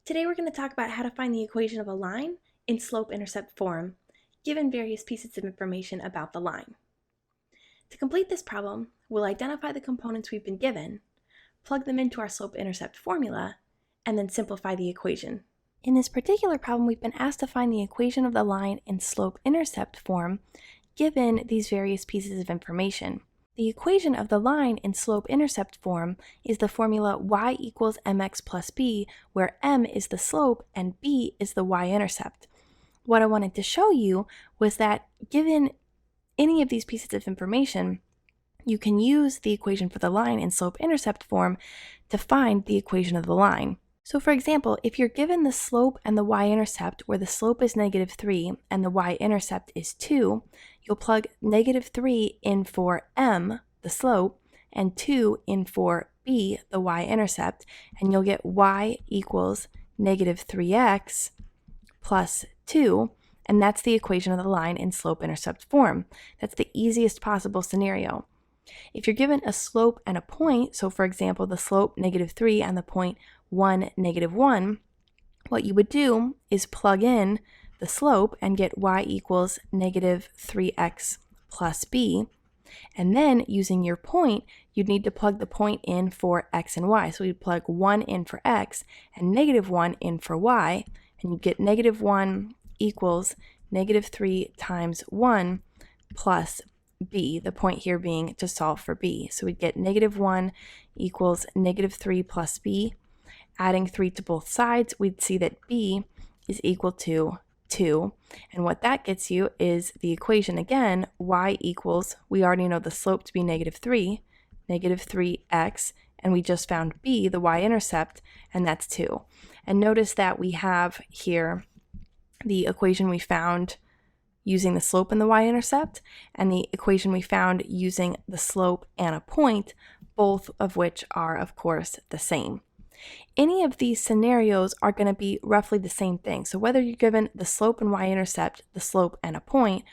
Today we're going to talk about how to find the equation of a line in slope-intercept form, given various pieces of information about the line. To complete this problem, we'll identify the components we've been given, plug them into our slope-intercept formula, and then simplify the equation. In this particular problem, we've been asked to find the equation of the line in slope-intercept form, given these various pieces of information. The equation of the line in slope-intercept form is the formula y equals mx plus b, where m is the slope and b is the y-intercept. What I wanted to show you was that given any of these pieces of information, you can use the equation for the line in slope-intercept form to find the equation of the line. So for example, if you're given the slope and the y-intercept where the slope is -3 and the y-intercept is 2, you'll plug -3 in for m, the slope, and 2 in for b, the y-intercept, and you'll get y equals -3x plus 2, and that's the equation of the line in slope-intercept form. That's the easiest possible scenario. If you're given a slope and a point, so for example, the slope -3 and the point 1, -1, what you would do is plug in the slope and get y equals -3x plus b, and then using your point, you'd need to plug the point in for x and y. So you'd plug 1 in for x and -1 in for y, and you get -1 equals -3 times 1 plus b, the point here being to solve for b. So we'd get -1 equals -3 plus b. Adding 3 to both sides, we'd see that b is equal to 2. And what that gets you is the equation again, y equals, we already know the slope to be -3, -3x, and we just found b, the y-intercept, and that's 2. And notice that we have here the equation we found using the slope and the y-intercept, and the equation we found using the slope and a point, both of which are, of course, the same. Any of these scenarios are going to be roughly the same thing. So whether you're given the slope and y-intercept, the slope and a point,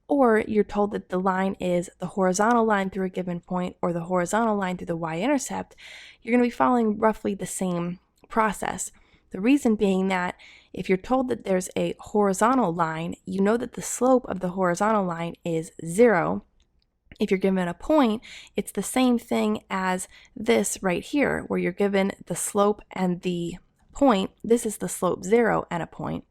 or you're told that the line is the horizontal line through a given point or the horizontal line through the y-intercept, you're going to be following roughly the same process. The reason being that if you're told that there's a horizontal line, you know that the slope of the horizontal line is 0. If you're given a point, it's the same thing as this right here, where you're given the slope and the point. This is the slope 0 and a point.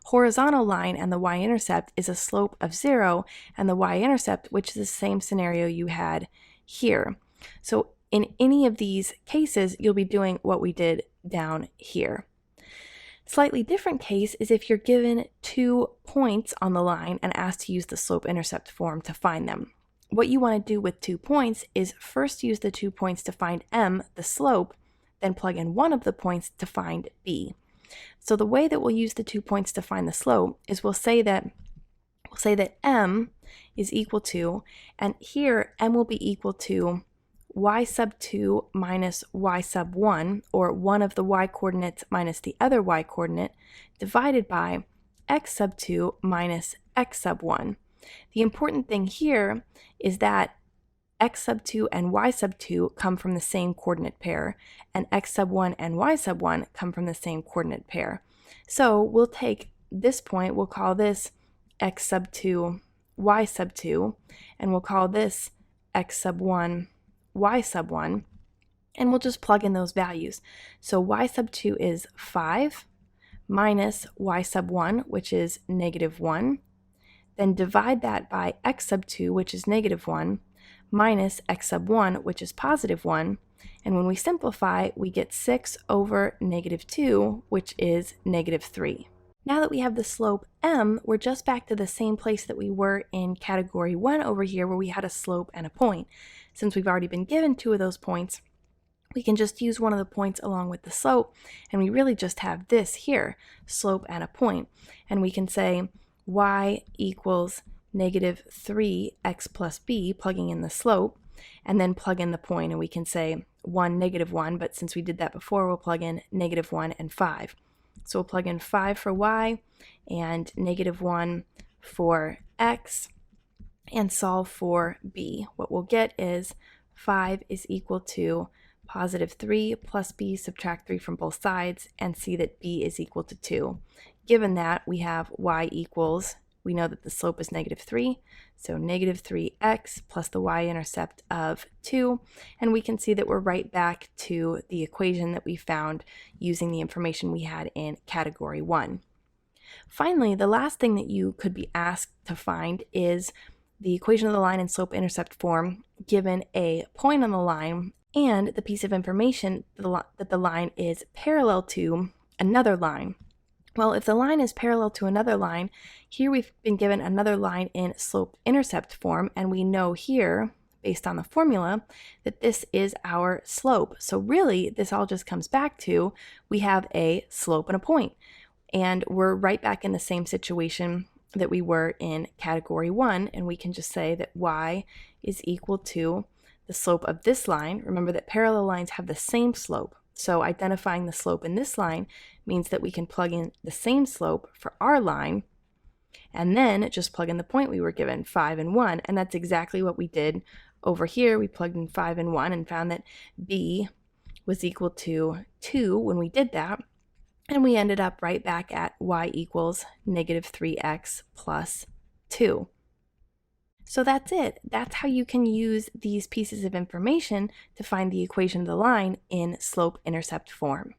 Horizontal line and the y-intercept is a slope of 0 and the y-intercept, which is the same scenario you had here. So in any of these cases, you'll be doing what we did down here. Slightly different case is if you're given 2 points on the line and asked to use the slope-intercept form to find them. What you want to do with 2 points is first use the 2 points to find m, the slope, then plug in one of the points to find b. So the way that we'll use the 2 points to find the slope is we'll say that m is equal to, and here m will be equal to y sub 2 minus y sub 1, or one of the y coordinates minus the other y coordinate, divided by x sub 2 minus x sub 1. The important thing here is that x sub 2 and y sub 2 come from the same coordinate pair, and x sub 1 and y sub 1 come from the same coordinate pair. So we'll take this point, we'll call this x sub 2, y sub 2, and we'll call this x sub 1, y sub 1, and we'll just plug in those values. So y sub 2 is 5 minus y sub 1, which is -1. Then divide that by x sub 2, which is -1, minus x sub 1, which is +1. And when we simplify, we get 6 over -2, which is -3. Now that we have the slope m, we're just back to the same place that we were in category 1 over here, where we had a slope and a point. Since we've already been given 2 of those points, we can just use one of the points along with the slope, and we really just have this here, slope and a point. And we can say y equals -3x plus b, plugging in the slope, and then plug in the point, and we can say 1, -1, but since we did that before, we'll plug in -1 and 5. So we'll plug in 5 for y and -1 for x and solve for b. What we'll get is 5 is equal to positive 3 plus b, subtract 3 from both sides, and see that b is equal to 2. Given that, we have y equals, we know that the slope is negative 3, so negative 3x plus the y-intercept of 2, and we can see that we're right back to the equation that we found using the information we had in category 1. Finally, the last thing that you could be asked to find is the equation of the line in slope-intercept form given a point on the line and the piece of information that the line is parallel to another line. Well, if the line is parallel to another line, here we've been given another line in slope-intercept form, and we know here, based on the formula, that this is our slope. So really, this all just comes back to we have a slope and a point, and we're right back in the same situation that we were in category 1, and we can just say that y is equal to the slope of this line. Remember that parallel lines have the same slope, so identifying the slope in this line means that we can plug in the same slope for our line, and then just plug in the point we were given, 5 and 1, and that's exactly what we did over here. We plugged in 5 and 1 and found that b was equal to 2 when we did that, and we ended up right back at y equals negative 3x plus 2. So that's it. That's how you can use these pieces of information to find the equation of the line in slope-intercept form.